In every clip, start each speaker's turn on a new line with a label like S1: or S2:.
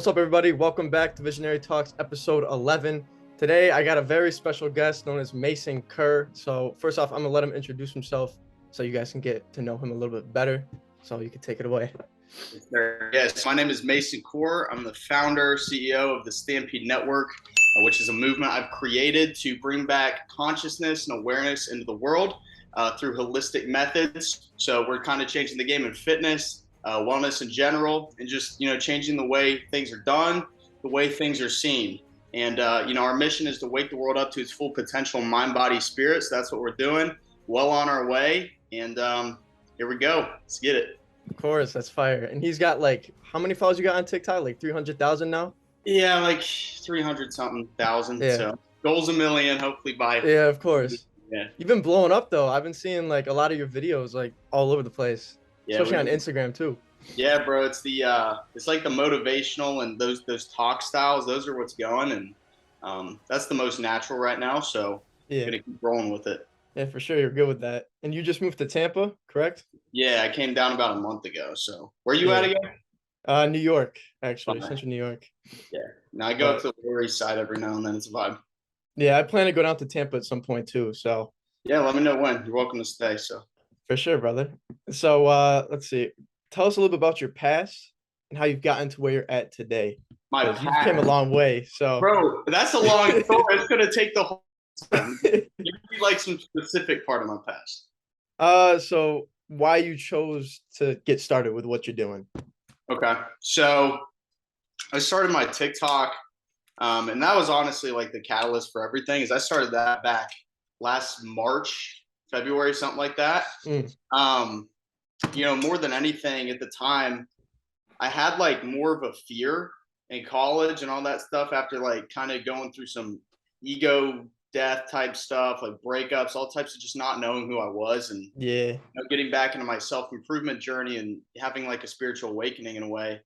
S1: What's up, everybody? Welcome back to Visionary Talks episode 11. Today, I got a very special guest known as Mason Kuhr. So first off, I'm gonna let him introduce himself so you guys can get to know him a little bit better. So you can take it away.
S2: Yes, my name is Mason Kuhr. I'm the founder, CEO of the Stampede Network, which is a movement I've created to bring back consciousness and awareness into the world through holistic methods. So we're kind of changing the game in fitness, wellness in general, and just changing the way things are done, the way things are seen. And our mission is to wake the world up to its full potential, mind, body, spirit. So that's what we're doing. Well on our way, and here we go. Let's get it.
S1: Of course, that's fire. And he's got how many followers you got on TikTok? Like 300,000 now?
S2: Yeah, like 300 something thousand.
S1: Yeah.
S2: So goals 1 million, hopefully by.
S1: Yeah, of course.
S2: Yeah.
S1: You've been blowing up though. I've been seeing a lot of your videos all over the place,
S2: Yeah,
S1: especially on Instagram too.
S2: Yeah, bro. It's it's like the motivational and those talk styles. Those are what's going, and that's the most natural right now. So
S1: yeah,
S2: I'm gonna keep rolling with it.
S1: Yeah, for sure. You're good with that. And you just moved to Tampa, correct?
S2: Yeah, I came down about a month ago. So where are you at again?
S1: New York, actually, Central New York.
S2: Yeah. Now I go up to the Lower East Side every now and then. It's a vibe.
S1: Yeah, I plan to go down to Tampa at some point too. So
S2: yeah, let me know when. You're welcome to stay. So
S1: for sure, brother. So let's see. Tell us a little bit about your past and how you've gotten to where you're at today.
S2: My
S1: You came a long way. So
S2: bro, that's a long story. It's gonna take the whole time. Give me like some specific part of my past.
S1: So why you chose to get started with what you're doing?
S2: Okay, so I started my TikTok, and that was honestly like the catalyst for everything. Is I started that back last March, February, something like that. More than anything at the time, I had more of a fear in college and all that stuff after kind of going through some ego death type stuff, like breakups, all types of just not knowing who I was, and getting back into my self-improvement journey and having a spiritual awakening in a way.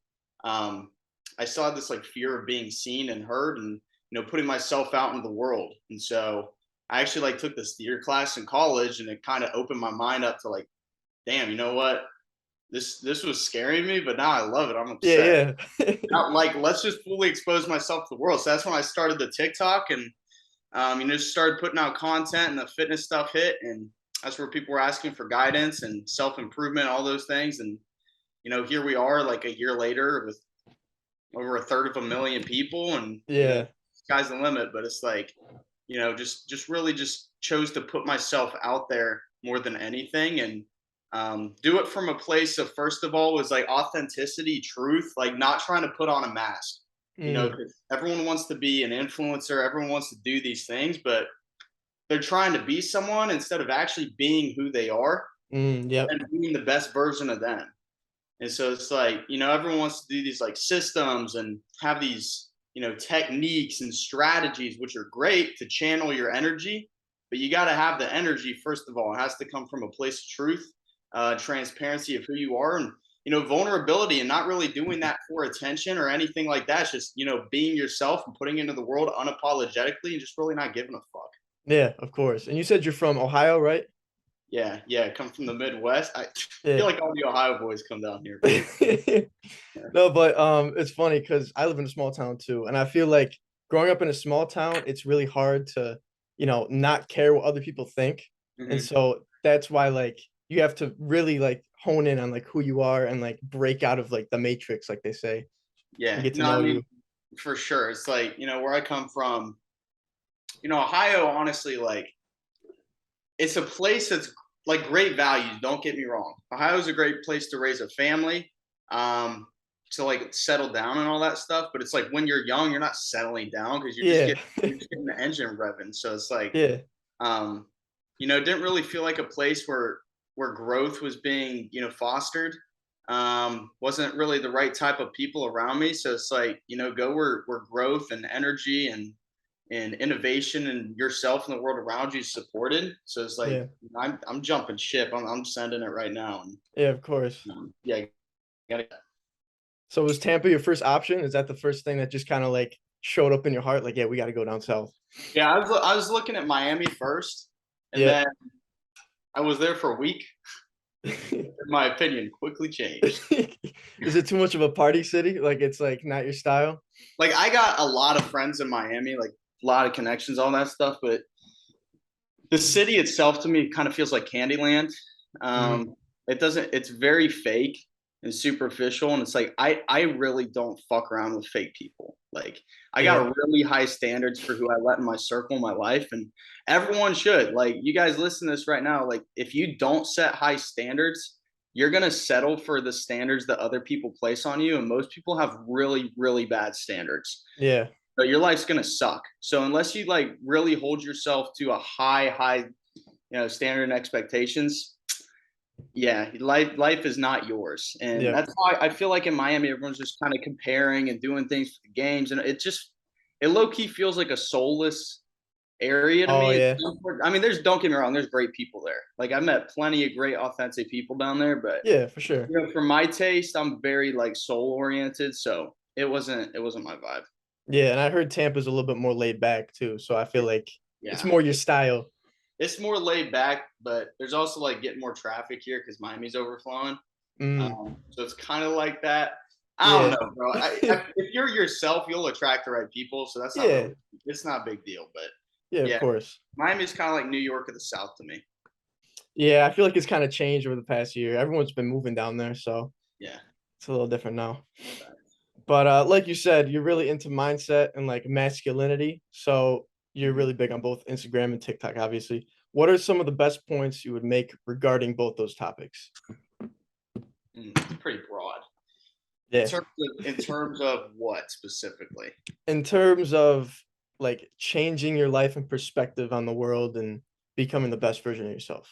S2: I still had this fear of being seen and heard, and putting myself out into the world. And so I actually took this theater class in college, and it kind of opened my mind up to damn, you know what? This was scaring me, but now I love it. I'm upset. Now, let's just fully expose myself to the world. So that's when I started the TikTok, and just started putting out content, and the fitness stuff hit, and that's where people were asking for guidance and self-improvement, all those things. And here we are a year later with over a third of a million people, and sky's the limit. But it's just really just chose to put myself out there more than anything, and do it from a place of, first of all, was authenticity, truth, not trying to put on a mask. Everyone wants to be an influencer, everyone wants to do these things, but they're trying to be someone instead of actually being who they are and being the best version of them. And so it's everyone wants to do these systems and have these techniques and strategies, which are great to channel your energy, but you got to have the energy. First of all, it has to come from a place of truth, transparency of who you are, and vulnerability, and not really doing that for attention or anything like that. It's just being yourself and putting into the world unapologetically, and just really not giving a fuck.
S1: Yeah, of course. And you said you're from Ohio, right?
S2: Yeah, I come from the Midwest. I feel like all the Ohio boys come down here.
S1: No, but it's funny because I live in a small town too, and I feel like growing up in a small town, it's really hard to not care what other people think. And so that's why you have to really hone in on who you are and break out of the matrix, like they say.
S2: Yeah,
S1: get to know you.
S2: For sure. It's where I come from, Ohio, honestly, it's a place that's great values. Don't get me wrong. Ohio is a great place to raise a family, to settle down and all that stuff. But it's when you're young, you're not settling down because you're just getting the engine revving. So it's didn't really feel like a place where growth was being fostered. Wasn't really the right type of people around me. So it's go where growth and energy and innovation and yourself and the world around you is supported. So it's I'm jumping ship. I'm sending it right now. And,
S1: yeah, of course.
S2: Gotta.
S1: So was Tampa your first option? Is that the first thing that just kind of showed up in your heart? Yeah, we got to go down south.
S2: Yeah, I was looking at Miami first, and then I was there for a week, in my opinion, quickly changed.
S1: Is it too much of a party city? Like it's like not your style?
S2: Like I got a lot of friends in Miami, like a lot of connections, all that stuff, but the city itself to me kind of feels like Candyland.
S1: Mm,
S2: It doesn't. It's very fake and superficial, and it's like I really don't fuck around with fake people. Like I
S1: yeah.
S2: got really high standards for who I let in my circle, in my life, and everyone should. Like you guys listen to this right now. Like if you don't set high standards, you're gonna settle for the standards that other people place on you, and most people have really really bad standards.
S1: Yeah.
S2: But your life's gonna suck. So unless you like really hold yourself to a high standard and expectations, yeah, life is not yours. And
S1: Yeah.
S2: that's why I feel like in Miami everyone's just kind of comparing and doing things for the games, and it low key feels like a soulless area to
S1: Oh
S2: me.
S1: yeah.
S2: I mean, there's don't get me wrong, there's great people there. Like I met plenty of great authentic people down there, but
S1: Yeah, for sure.
S2: for my taste, I'm very like soul oriented, so it wasn't my vibe.
S1: Yeah, and I heard Tampa's a little bit more laid back too, so I feel like it's
S2: Yeah.
S1: more your style.
S2: It's more laid back, but there's also like getting more traffic here because Miami's overflowing.
S1: Mm,
S2: So it's kind of like that. I don't
S1: yeah.
S2: know, bro. If you're yourself, you'll attract the right people. So that's not
S1: Yeah.
S2: really, it's not a big deal. But
S1: Yeah, of
S2: yeah,
S1: course.
S2: Miami's kind of like New York of the South to me.
S1: Yeah, I feel like it's kind of changed over the past year. Everyone's been moving down there, so
S2: Yeah.
S1: it's a little different now. But like you said, you're really into mindset and like masculinity. So you're
S2: Mhm.
S1: really big on both Instagram and TikTok, obviously. What are some of the best points you would make regarding both those topics?
S2: It's pretty broad.
S1: Yeah.
S2: In terms of what specifically?
S1: In terms of like changing your life and perspective on the world and becoming the best version of yourself.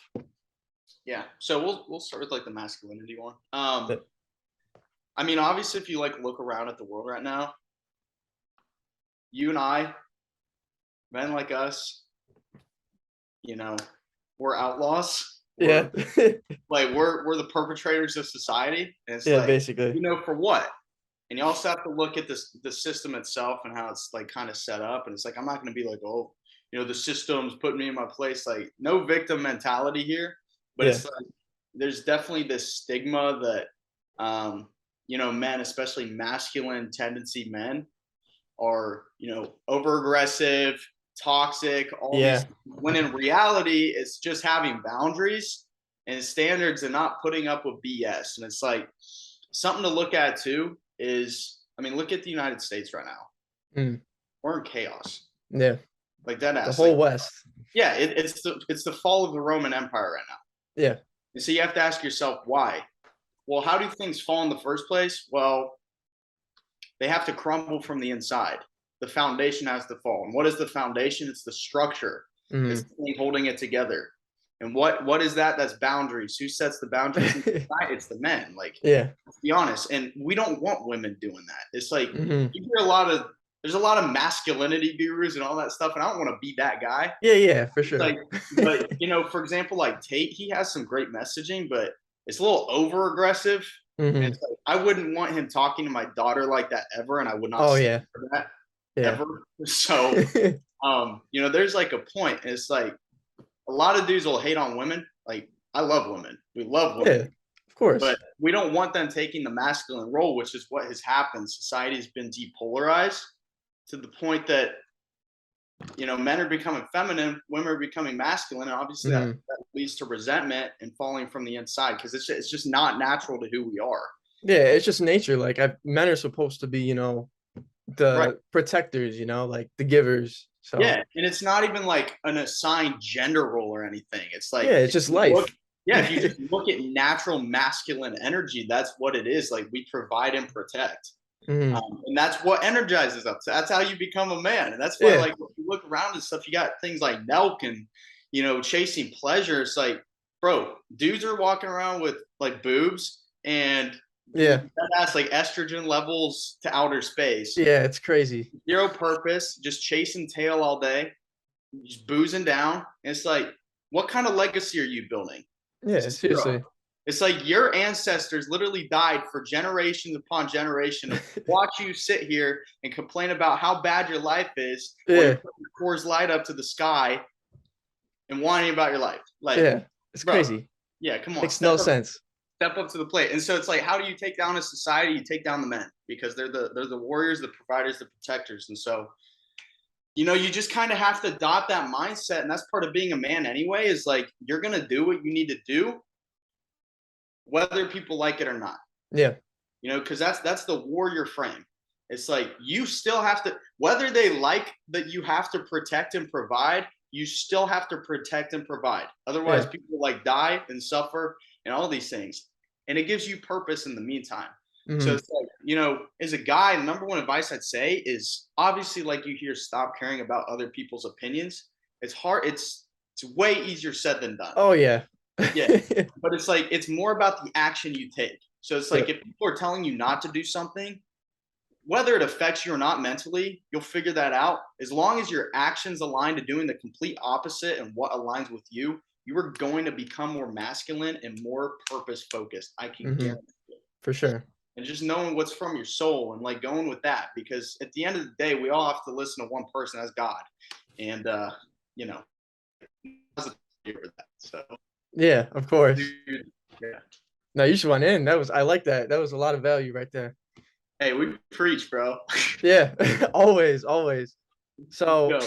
S2: Yeah. So we'll start with like the masculinity one.
S1: Yeah.
S2: I mean, obviously, if you like look around at the world right now, you and I, men like us, you know, we're outlaws.
S1: Yeah.
S2: We're the perpetrators of society. And it's
S1: Yeah,
S2: like,
S1: basically.
S2: for what? And you also have to look at the system itself and how it's like kind of set up. And it's like I'm not gonna be like, oh, the system's putting me in my place. Like no victim mentality here. But
S1: Yeah.
S2: it's like there's definitely this stigma that men, especially masculine tendency men, are over aggressive, toxic, all these,
S1: Yeah.
S2: when in reality it's just having boundaries and standards and not putting up with BS. And it's like something to look at too is, I mean, look at the United States right now.
S1: Mm,
S2: We're in chaos.
S1: yeah.
S2: Like that
S1: The
S2: ass.
S1: whole
S2: Like
S1: West.
S2: yeah, it's the fall of the Roman Empire right now.
S1: Yeah.
S2: And so you have to ask yourself why. Well, how do things fall in the first place? Well, they have to crumble from the inside. The foundation has to fall. And what is the foundation? It's the structure. It's
S1: Mm.
S2: the thing holding it together. And what is that? That's boundaries. Who sets the boundaries in society? It's the men. Like,
S1: Yeah.
S2: let's be honest. And we don't want women doing that. It's like
S1: Hmm.
S2: you hear there's a lot of masculinity gurus and all that stuff, and I don't want to be that guy.
S1: Yeah, yeah, for
S2: It's
S1: sure.
S2: like, but for example, like Tate, he has some great messaging, but it's a little over aggressive. And
S1: Hmm.
S2: it's like, I wouldn't want him talking to my daughter like that ever, and I would not
S1: Oh
S2: stand
S1: yeah.
S2: for that
S1: Yeah.
S2: ever. So, there's like a point. It's like a lot of dudes will hate on women. Like, I love women. We love
S1: Yeah,
S2: women,
S1: of course.
S2: but we don't want them taking the masculine role, which is what has happened. Society's been depolarized to the point that men are becoming feminine, women are becoming masculine, and obviously that,
S1: Hmm.
S2: that leads to resentment and falling from the inside because it's just not natural to who we are.
S1: Yeah, it's just nature. Like men are supposed to be,
S2: Right.
S1: the protectors, like the givers.
S2: Yeah,
S1: So
S2: and it's not even like an assigned gender role or anything. It's like
S1: yeah, it's
S2: if
S1: just
S2: you look,
S1: life.
S2: yeah, if you just look at natural masculine energy, that's what it is. Like we provide and protect.
S1: Hmm.
S2: And that's what energizes us. That's how you become a man. And that's why,
S1: Yeah.
S2: like, if you look around and stuff, you got things like Nelk and, chasing pleasure. It's like, bro, dudes are walking around with like boobs and
S1: Yeah.
S2: that's like estrogen levels to outer space.
S1: Yeah, it's crazy.
S2: Zero purpose, just chasing tail all day, just boozing down. And it's like, what kind of legacy are you building?
S1: Yeah,
S2: Zero.
S1: seriously.
S2: It's like your ancestors literally died for generations upon generation to watch you sit here and complain about how bad your life is while you're
S1: Yeah.
S2: putting Coors Light up to the sky and whining about your life. Like,
S1: Yeah. It's
S2: bro,
S1: crazy.
S2: Yeah, come on,
S1: Makes no sense.
S2: step up to the plate. And so it's like, how do you take down a society? You take down the men, because they're the warriors, the providers, the protectors. And so, you just kind of have to adopt that mindset. And that's part of being a man anyway, is like, you're gonna do what you need to do, whether people like it or not.
S1: Yeah.
S2: Because that's the warrior frame. It's like, you still have to, whether they like that you have to protect and provide, you still have to protect and provide. Otherwise,
S1: Yeah.
S2: people like die and suffer and all these things. And it gives you purpose in the meantime. So
S1: Hmm.
S2: it's like, as a guy, the number one advice I'd say is, obviously, like you hear, stop caring about other people's opinions. It's hard. It's way easier said than done.
S1: Oh yeah.
S2: Yeah. But it's like, it's more about the action you take. So it's like,
S1: Yep.
S2: if people are telling you not to do something, whether it affects you or not mentally, you'll figure that out. As long as your actions align to doing the complete opposite and what aligns with you, you are going to become more masculine and more purpose focused. I can
S1: Hmm.
S2: guarantee it.
S1: For sure.
S2: And just knowing what's from your soul and like going with that, because at the end of the day, we all have to listen to one person, as God. And, you know, so,
S1: Yeah, of course.
S2: dude, yeah.
S1: No, you just went in. I like that. That was a lot of value right there.
S2: Hey, we preach, bro.
S1: Yeah, always, always. So
S2: Go.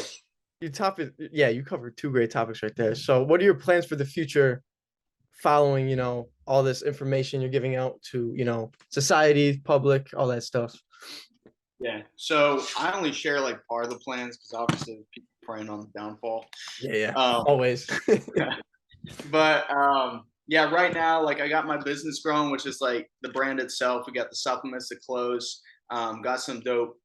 S1: you covered two great topics right there. So what are your plans for the future following, all this information you're giving out to, society, public, all that stuff?
S2: Yeah. So I only share like part of the plans, because obviously people praying on the downfall.
S1: Yeah, yeah,
S2: Um,
S1: always.
S2: but yeah, right now, like, I got my business growing, which is like the brand itself. We got the supplements, the clothes, got some dope,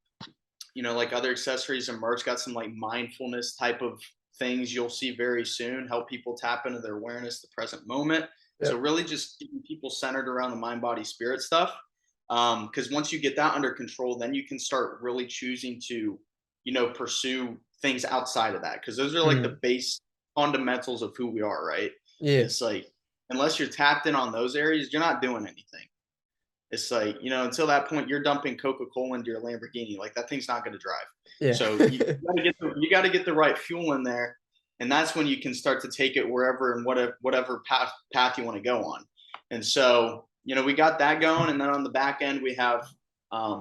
S2: like other accessories and merch, got some like mindfulness type of things you'll see very soon, help people tap into their awareness, the present moment. So
S1: Yep.
S2: really just keeping people centered around the mind, body, spirit stuff. Because once you get that under control, then you can start really choosing to, pursue things outside of that. Because those are like
S1: Mm,
S2: the base fundamentals of who we are, right?
S1: yeah,
S2: It's like, unless you're tapped in on those areas, you're not doing anything. It's like, until that point, you're dumping Coca-Cola into your Lamborghini. Like, that thing's not going to drive.
S1: yeah.
S2: So you got to get the right fuel in there, and that's when you can start to take it wherever and whatever path you want to go on. And so, we got that going, and then on the back end, we have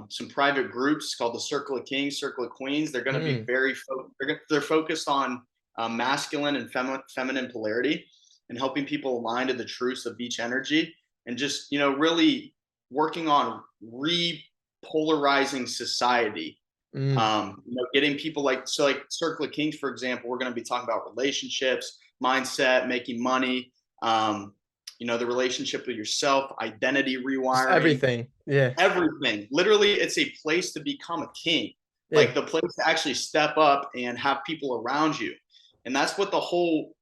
S2: some private groups called the Circle of Kings, Circle of Queens. They're going to be
S1: Mm,
S2: they're focused on masculine and feminine polarity, and helping people align to the truths of each energy, and just really working on repolarizing society.
S1: mm.
S2: Getting people like Circle of Kings, for example. We're going to be talking about relationships, mindset, making money, the relationship with yourself, identity
S1: Just
S2: rewiring,
S1: everything. Yeah,
S2: everything. Literally, it's a place to become a king,
S1: yeah.
S2: like the place to actually step up and have people around you. And that's what the whole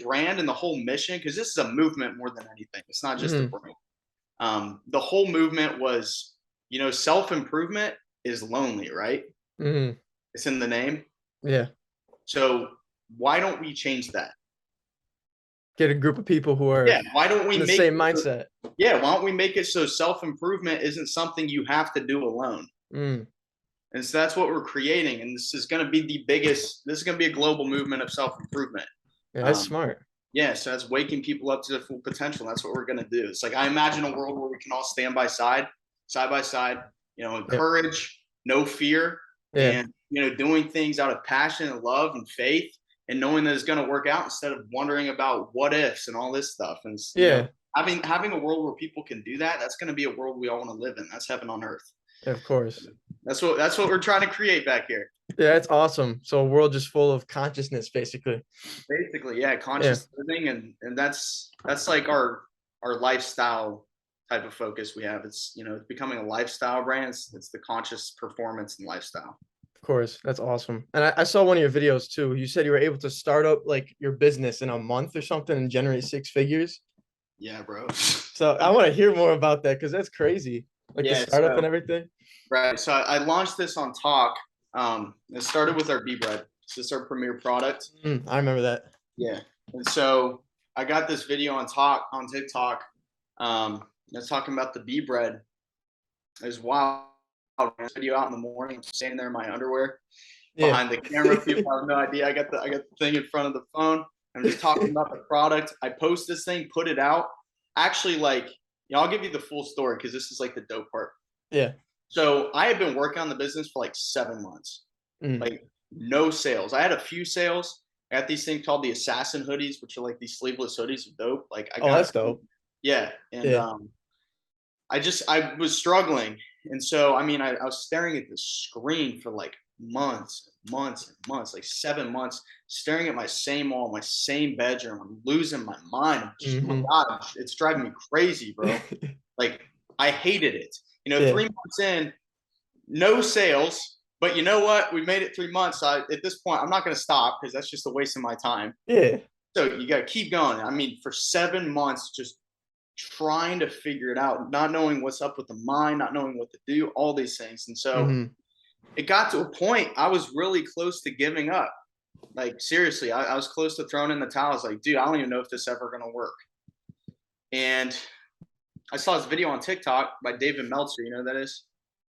S2: brand and the whole mission, because this is a movement more than anything. It's not just a
S1: Hmm.
S2: brand. The whole movement was, self improvement is lonely, right?
S1: Hmm.
S2: It's in the name.
S1: Yeah.
S2: So why don't we change that?
S1: Get a group of people who are
S2: Yeah. Why don't we
S1: in the
S2: make
S1: same
S2: it,
S1: mindset.
S2: yeah, why don't we make it so self improvement isn't something you have to do alone?
S1: Mm.
S2: And so that's what we're creating. And this is going to be this is going to be a global movement of self improvement.
S1: Yeah, that's
S2: Um,
S1: smart.
S2: yeah. So that's waking people up to their full potential. That's what we're going to do. It's like, I imagine a world where we can all stand side by side,
S1: Yep.
S2: encourage, no fear,
S1: Yeah.
S2: and, doing things out of passion and love and faith, and knowing that it's going to work out, instead of wondering about what ifs and all this stuff. And,
S1: Yeah.
S2: having a world where people can do that, that's going to be a world we all want to live in. That's heaven on earth.
S1: Of course.
S2: That's what we're trying to create back here.
S1: Yeah, that's awesome. So a world just full of consciousness, basically.
S2: Basically, yeah,
S1: Yeah,
S2: conscious living, and that's like our lifestyle type of focus we have. It's becoming a lifestyle brand. It's the conscious performance and lifestyle.
S1: of course. That's awesome. And I saw one of your videos too. You said you were able to start up like your business in a month or something and generate six figures.
S2: Yeah, bro.
S1: So I want to hear more about that because that's crazy. Like the
S2: Yeah,
S1: startup and
S2: so
S1: everything.
S2: right. So I launched this on Talk. It started with our bee bread. So it's our premier product.
S1: I remember that.
S2: Yeah. And so I got this video on TikTok. That's talking about the bee bread. It was wild. Video out in the morning, standing there in my underwear
S1: Yeah.
S2: behind the camera. People have no idea. I got the thing in front of the phone. I'm just talking about the product. I post this thing, put it out. Actually, like, I'll give you the full story because this is like the dope part.
S1: Yeah.
S2: So I had been working on the business for like 7 months,
S1: Mm.
S2: like no sales. I had a few sales. I got these things called the assassin hoodies, which are like these sleeveless hoodies with dope. Like I
S1: Oh,
S2: got,
S1: that's dope.
S2: yeah. And
S1: Yeah.
S2: I was struggling. And so, I mean, I was staring at the screen for like months, months, and months, like 7 months, staring at my same wall, my same bedroom. I'm losing my mind. I'm just, oh my
S1: Mm-hmm.
S2: God, it's driving me crazy, bro. Like, I hated it.
S1: Yeah.
S2: 3 months in, no sales. But you know what? We made it 3 months. At this point, I'm not going to stop because that's just a waste of my time.
S1: Yeah.
S2: So you got to keep going. I mean, for 7 months, just trying to figure it out, not knowing what's up with the mind, not knowing what to do, all these things. And so
S1: Mm-hmm.
S2: it got to a point I was really close to giving up. Like, seriously, I was close to throwing in the towel. I was like, dude, I don't even know if this ever going to work. And I saw this video on TikTok by David Meltzer. You know who that is?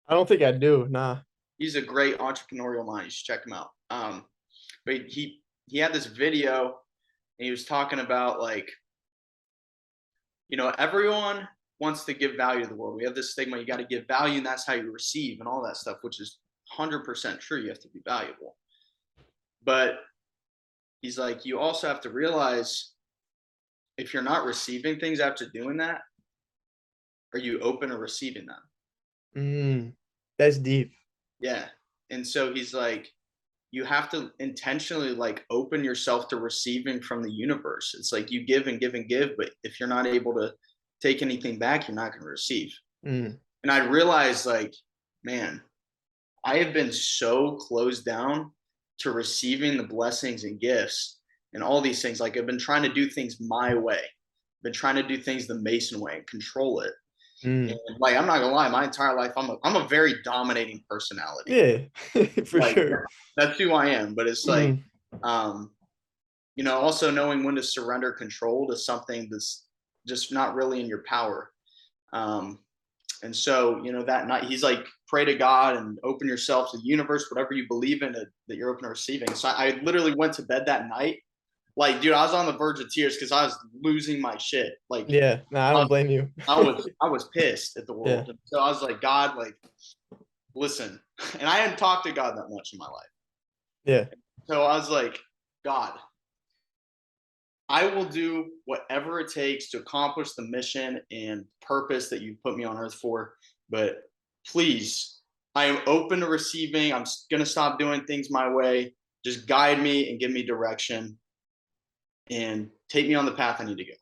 S1: I don't think I do. Nah.
S2: He's a great entrepreneurial mind. You should check him out. But he had this video and he was talking about, like, everyone wants to give value to the world. We have this stigma, you got to give value and that's how you receive and all that stuff, which is 100% true. You have to be valuable. But he's like, you also have to realize if you're not receiving things after doing that, are you open to receiving them?
S1: That's deep.
S2: Yeah. And so he's like, you have to intentionally like open yourself to receiving from the universe. It's like you give and give and give, but if you're not able to take anything back, you're not going to receive.
S1: Mm.
S2: And I realized, like, man, I have been so closed down to receiving the blessings and gifts and all these things. Like, I've been trying to do things my way. I've been trying to do things the Mason way and control it. And, like, I'm not gonna lie, my entire life, I'm a very dominating personality.
S1: Yeah, for
S2: Like,
S1: sure.
S2: that's who I am. But it's like, also knowing when to surrender control to something that's just not really in your power. And so, that night he's like, pray to God and open yourself to the universe, whatever you believe in, that you're open to receiving. So I literally went to bed that night. Like, dude, I was on the verge of tears because I was losing my shit. Like,
S1: Yeah, no, I don't blame you.
S2: I was pissed at the world.
S1: Yeah.
S2: And so I was like, God, like, listen. And I hadn't talked to God that much in my life.
S1: Yeah.
S2: So I was like, God, I will do whatever it takes to accomplish the mission and purpose that you put me on earth for. But please, I am open to receiving. I'm going to stop doing things my way. Just guide me and give me direction and take me on the path I need to go.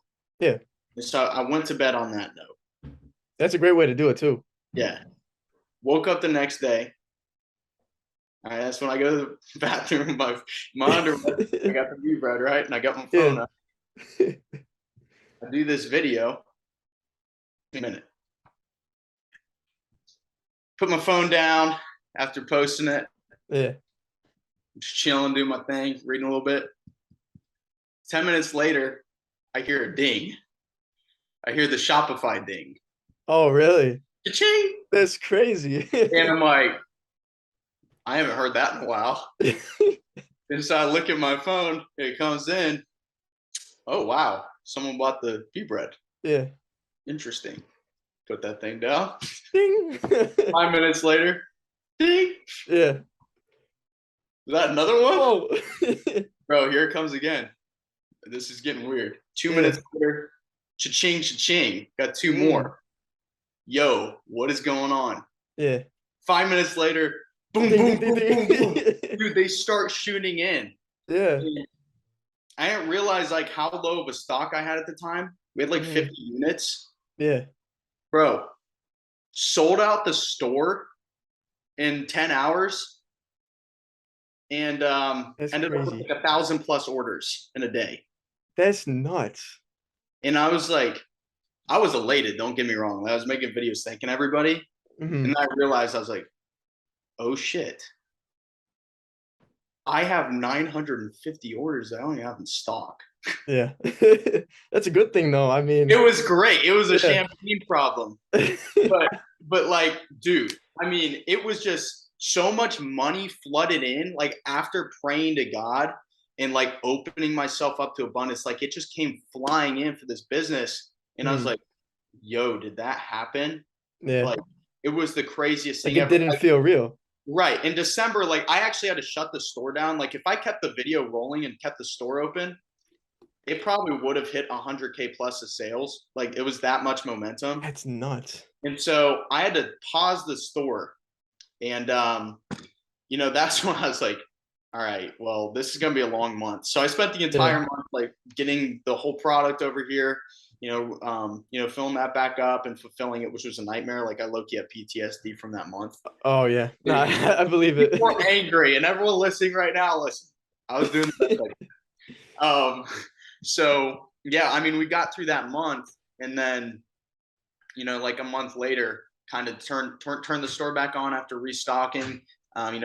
S1: Yeah.
S2: And so I went to bed on that note.
S1: That's a great way to do it too.
S2: Yeah. Woke up the next day. All right, that's when I go to the bathroom. My underwear. I got the view bread, right? And I got my phone up. I do this video. A minute. Put my phone down after posting it.
S1: Yeah.
S2: Just chilling, doing my thing, reading a little bit. 10 minutes later, I hear a ding. I hear the Shopify ding.
S1: Oh, really?
S2: Cha-ching!
S1: That's crazy.
S2: And I'm like, I haven't heard that in a while. And so I look at my phone, it comes in. Oh, wow. Someone bought the pea bread.
S1: Yeah.
S2: Interesting. Put that thing down.
S1: Ding.
S2: 5 minutes later, ding.
S1: Yeah.
S2: Is that another one?
S1: Whoa.
S2: Bro, here it comes again. This is getting weird. 2 minutes later, cha-ching, cha-ching. Got two more. Yo, what is going on?
S1: Yeah.
S2: 5 minutes later, boom,
S1: Ding,
S2: boom,
S1: ding,
S2: boom,
S1: ding,
S2: boom, boom.
S1: ding.
S2: Dude, they start shooting in.
S1: Yeah.
S2: I didn't realize like how low of a stock I had at the time. We had like 50 units.
S1: Yeah.
S2: Bro, sold out the store in 10 hours. And ended up with like 1,000+ orders in a day.
S1: That's nuts.
S2: And I was like, I was elated, don't get me wrong. I was making videos thanking everybody. And I realized, I was like, oh shit. I have 950 orders that I only have in stock.
S1: Yeah. That's a good thing though. I mean,
S2: it was great. It was a champagne problem. But like, dude, I mean, it was just so much money flooded in, like after praying to God and like opening myself up to abundance. Like it just came flying in for this business. And I was like, yo, did that happen?
S1: Yeah.
S2: Like it was the craziest
S1: Like
S2: thing
S1: it
S2: ever.
S1: didn't feel real.
S2: Right. In December, like I actually had to shut the store down. Like if I kept the video rolling and kept the store open, it probably would have hit 100K plus of sales. Like it was that much momentum.
S1: That's nuts.
S2: And so I had to pause the store. And, that's when I was like, all right, well, this is going to be a long month. So I spent the entire month like getting the whole product over here, filling that back up and fulfilling it, which was a nightmare. Like I low-key had PTSD from that month.
S1: Oh yeah. No, I believe it.
S2: People were angry, and everyone listening right now, listen, I was doing the best I could. So yeah, I mean, we got through that month, and then, like a month later, kind of turn the store back on after restocking.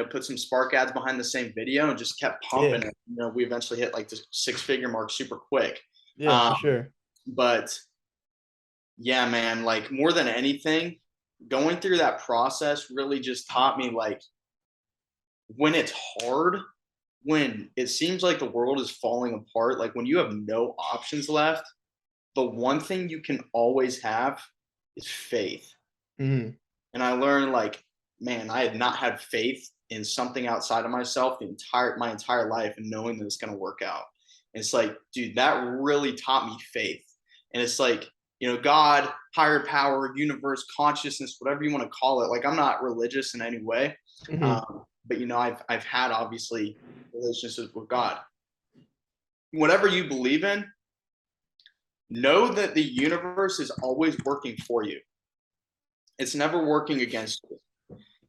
S2: Put some spark ads behind the same video and just kept pumping it. We eventually hit like the 6-figure mark super quick.
S1: Yeah, for sure.
S2: But yeah, man, like more than anything, going through that process really just taught me like when it's hard, when it seems like the world is falling apart, like when you have no options left, the one thing you can always have is faith.
S1: Mm-hmm.
S2: And I learned like, man, I had not had faith in something outside of myself my entire life, and knowing that it's going to work out. And it's like, dude, that really taught me faith. And it's like, God, higher power, universe, consciousness, whatever you want to call it. Like I'm not religious in any way, but I've had obviously relationships with God. Whatever you believe in, know that the universe is always working for you. It's never working against you.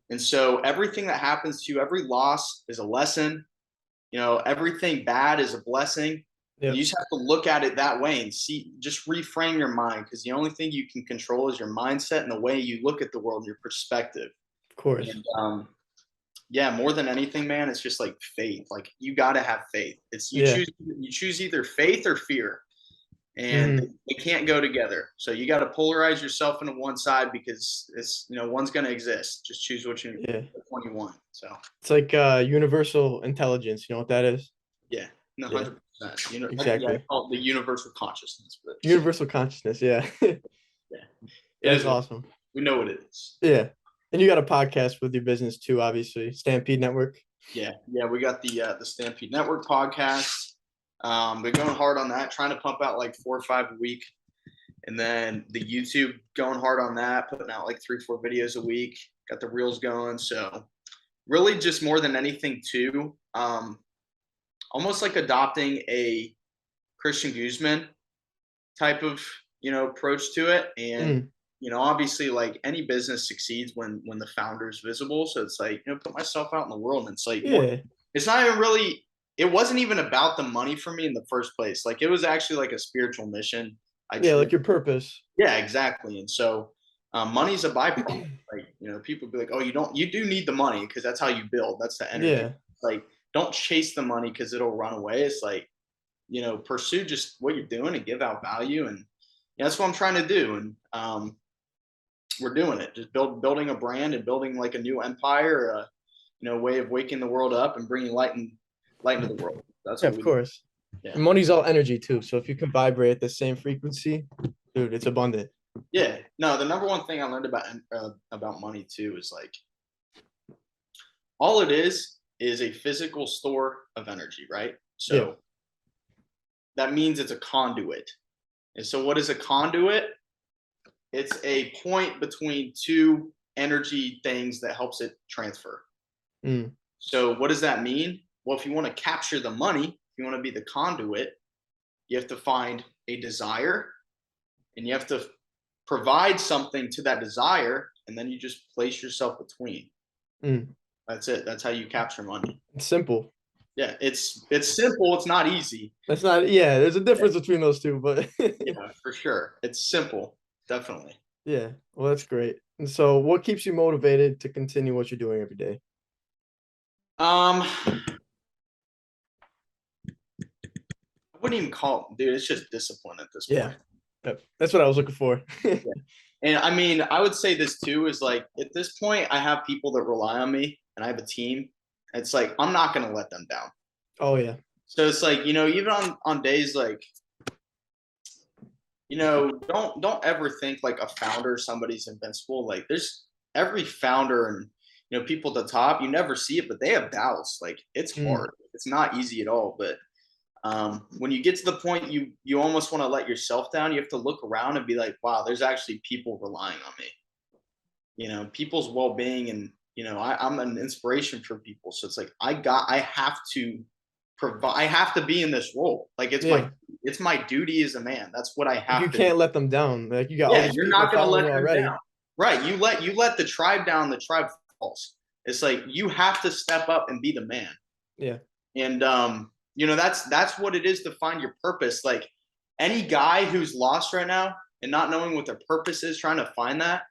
S2: And so everything that happens to you, every loss is a lesson. Everything bad is a blessing. Yep. You just have to look at it that way and just reframe your mind, because the only thing you can control is your mindset and the way you look at the world and your perspective.
S1: Of course.
S2: And, more than anything, man, it's just like faith. Like you got to have faith. You choose either faith or fear. And they can't go together. So you got to polarize yourself into one side, because it's one's going to exist. Just choose which one you want. So it's
S1: like universal intelligence. You know what that is?
S2: Yeah, 100%.
S1: Exactly.
S2: I call it the universal consciousness. But
S1: universal consciousness. Yeah. That's awesome.
S2: We know what it is.
S1: Yeah, and you got a podcast with your business too, obviously. Stampede Network.
S2: Yeah, we got the Stampede Network podcast. Been going hard on that, trying to pump out like 4 or 5 a week. And then the YouTube, going hard on that, putting out like 3-4 videos a week. Got the reels going. So really just more than anything too, almost like adopting a Christian Guzman type of, approach to it. And, obviously like any business succeeds when the founder is visible. So it's like, put myself out in the world, and it's like, it's not even really, it wasn't even about the money for me in the first place. Like it was actually like a spiritual mission.
S1: Like your purpose.
S2: Yeah, exactly. And so money's a byproduct. Like, people be like, oh, you do need the money, because that's how you build. That's the energy.
S1: Yeah.
S2: Like, don't chase the money because it'll run away. It's like, pursue just what you're doing and give out value. And that's what I'm trying to do. And we're doing it. Just building a brand and building like a new empire, way of waking the world up and bringing light into the world. That's what
S1: of course. Yeah. And money's all energy too. So if you can vibrate at the same frequency, dude, it's abundant.
S2: Yeah. No, the number one thing I learned about money too is like, all it is a physical store of energy, right? So that means it's a conduit. And so what is a conduit? It's a point between two energy things that helps it transfer. So what does that mean? Well, if you want to capture the money, if you want to be the conduit, you have to find a desire, and you have to provide something to that desire, and then you just place yourself between. That's it. That's how you capture money.
S1: It's simple.
S2: Yeah, it's simple. It's not easy.
S1: That's not. Yeah, there's a difference between those two, but
S2: yeah, for sure, it's simple, definitely.
S1: Yeah, well, that's great. And so, what keeps you motivated to continue what you're doing every day?
S2: I wouldn't even call it, dude. It's just discipline at this point.
S1: Yeah, that's what I was looking for.
S2: And I mean, I would say this too, is like at this point, I have people that rely on me, and I have a team. It's like I'm not going to let them down.
S1: Oh yeah.
S2: So it's like, even on days like, don't ever think like a founder, somebody's invincible. Like there's every founder and people at the top, you never see it, but they have doubts. Like it's
S1: Mm,
S2: hard. It's not easy at all. But when you get to the point you almost want to let yourself down, you have to look around and be like, wow, there's actually people relying on me. People's well-being, and I'm an inspiration for people. So it's like I have to provide. I have to be in this role. Like
S1: yeah.
S2: it's my duty as a man. That's what I
S1: Like you
S2: have to do.
S1: can't let them down. Like you got all
S2: Yeah,
S1: these
S2: you're
S1: people
S2: not gonna
S1: following
S2: let
S1: you
S2: them
S1: already.
S2: down. Right. You let the tribe down, the tribe falls. It's like you have to step up and be the man.
S1: Yeah.
S2: And that's what it is to find your purpose. Like any guy who's lost right now and not knowing what their purpose is, trying to find that,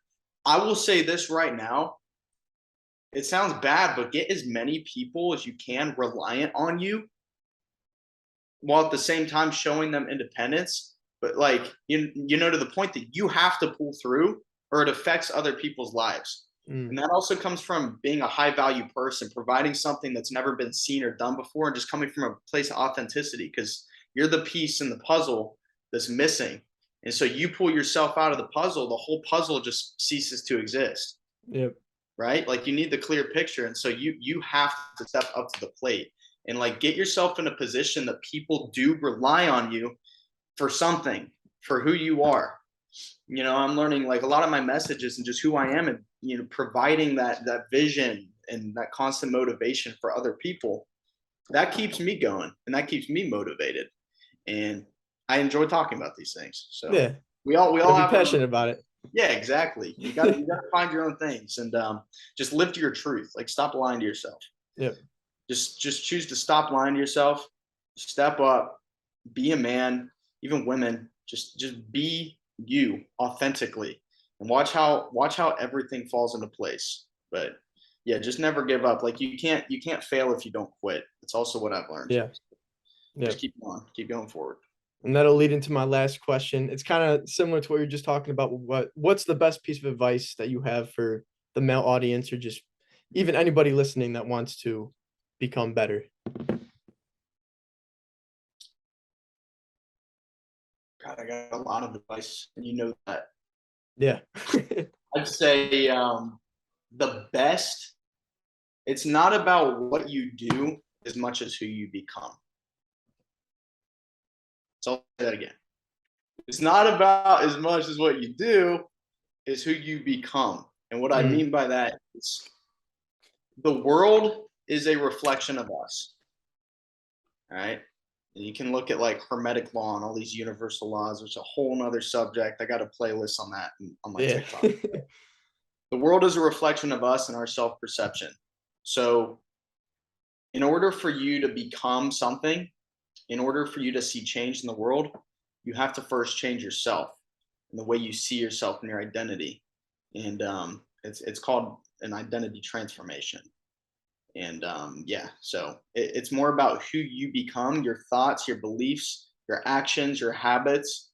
S2: I will say this right now. It sounds bad, but get as many people as you can reliant on you while at the same time showing them independence. But like to the point that you have to pull through or it affects other people's lives.
S1: Mm,
S2: And that also comes from being a high value person, providing something that's never been seen or done before, and just coming from a place of authenticity because you're the piece in the puzzle that's missing. And so you pull yourself out of the puzzle, the whole puzzle just ceases to exist,
S1: yep.
S2: right? Like you need the clear picture. And so you have to step up to the plate and like get yourself in a position that people do rely on you for something, for who you are. I'm learning like a lot of my messages and just who I am, and providing that vision and that constant motivation for other people. That keeps me going and that keeps me motivated. And I enjoy talking about these things. So
S1: Yeah.
S2: we all
S1: Gotta be
S2: have our own.
S1: passionate about it.
S2: Yeah, exactly. You gotta find your own things and just live to your truth. Like stop lying to yourself.
S1: Yep.
S2: Just choose to stop lying to yourself. Step up, be a man. Even women, just be you authentically, and watch how everything falls into place. But yeah, just never give up. Like you can't fail if you don't quit. It's also what I've learned.
S1: Yeah.
S2: Just
S1: Yep.
S2: keep going forward.
S1: And that'll lead into my last question. It's kind of similar to what you're just talking about. What's the best piece of advice that you have for the male audience or just even anybody listening that wants to become better?
S2: God, I got a lot of advice, and that.
S1: Yeah.
S2: I'd say the best. It's not about what you do as much as who you become. So I'll say that again. It's not about as much as what you do, is who you become. And what I
S1: Mm,
S2: mean by that is the world is a reflection of us. All right. And you can look at like Hermetic law and all these universal laws, which is a whole nother subject. I got a playlist on that on my
S1: yeah.
S2: TikTok. The world is a reflection of us and our self perception. So, in order for you to become something, in order for you to see change in the world, you have to first change yourself and the way you see yourself and your identity. And it's called an identity transformation. And yeah, so it's more about who you become, your thoughts, your beliefs, your actions, your habits.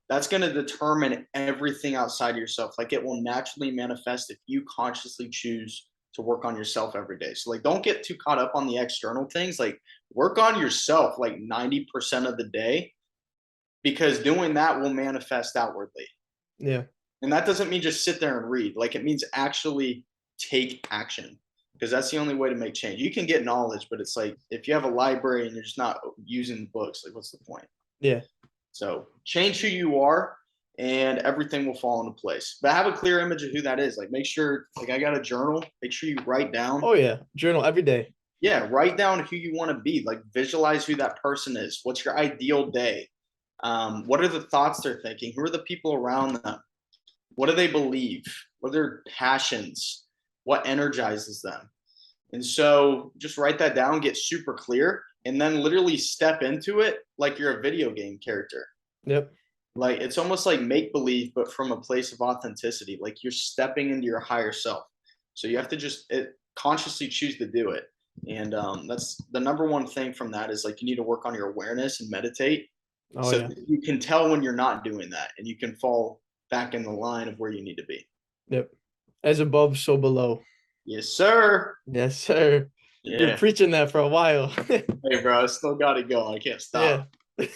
S2: That's going to determine everything outside of yourself. Like it will naturally manifest if you consciously choose to work on yourself every day. So like don't get too caught up on the external things. Like work on yourself like 90% of the day, because doing that will manifest outwardly.
S1: Yeah.
S2: And that doesn't mean just sit there and read. Like it means actually take action, because that's the only way to make change. You can get knowledge, but it's like if you have a library and you're just not using books, like what's the point?
S1: Yeah.
S2: So change who you are and everything will fall into place. But have a clear image of who that is. Like make sure, like I got a journal, make sure you write down.
S1: Oh yeah. Journal every day.
S2: Yeah, write down who you want to be. Like visualize who that person is. What's your ideal day? What are the thoughts they're thinking? Who are the people around them? What do they believe? What are their passions? What energizes them? And so just write that down, get super clear, and then literally step into it like you're a video game character.
S1: Yep.
S2: Like it's almost like make believe, but from a place of authenticity. Like you're stepping into your higher self. So you have to just consciously choose to do it. And that's the number one thing from that is like you need to work on your awareness and meditate,
S1: Oh
S2: so
S1: yeah.
S2: that you can tell when you're not doing that and you can fall back in the line of where you need to be.
S1: Yep. As above, so below.
S2: Yes, sir.
S1: Yes, sir. been
S2: Yeah.
S1: preaching that for a while.
S2: Hey, bro, I still got it going. I can't stop.
S1: Yeah.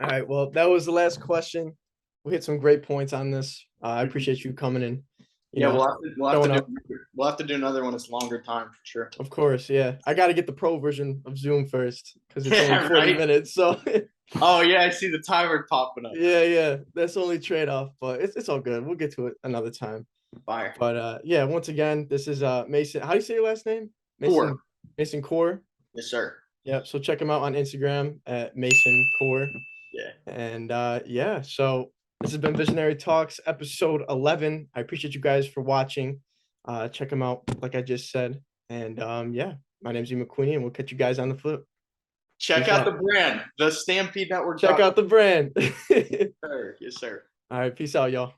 S1: All right. Well, that was the last question. We hit some great points on this. I appreciate you coming in.
S2: Yeah,
S1: Showing
S2: we'll have to do another one. It's longer time for sure.
S1: Of course, yeah. I got to get the pro version of Zoom first because it's only
S2: Yeah,
S1: 40
S2: right.
S1: minutes. So
S2: Oh yeah, I see the timer popping up.
S1: yeah, that's the only trade-off, but it's all good. We'll get to it another time.
S2: Fire.
S1: But yeah, once again, this is Mason. How do you say your last name?
S2: Kuhr.
S1: Mason Kuhr.
S2: Yes, sir.
S1: Yeah, so check him out on Instagram at Mason Kuhr.
S2: Yeah.
S1: And yeah, so this has been Visionary Talks, episode 11. I appreciate you guys for watching. Check them out, like I just said. And yeah, my name's Ian McQueeney, and we'll catch you guys on the flip.
S2: Check out the brand, the Stampede Network.
S1: Check out the brand.
S2: Yes, sir.
S1: All right, peace out, y'all.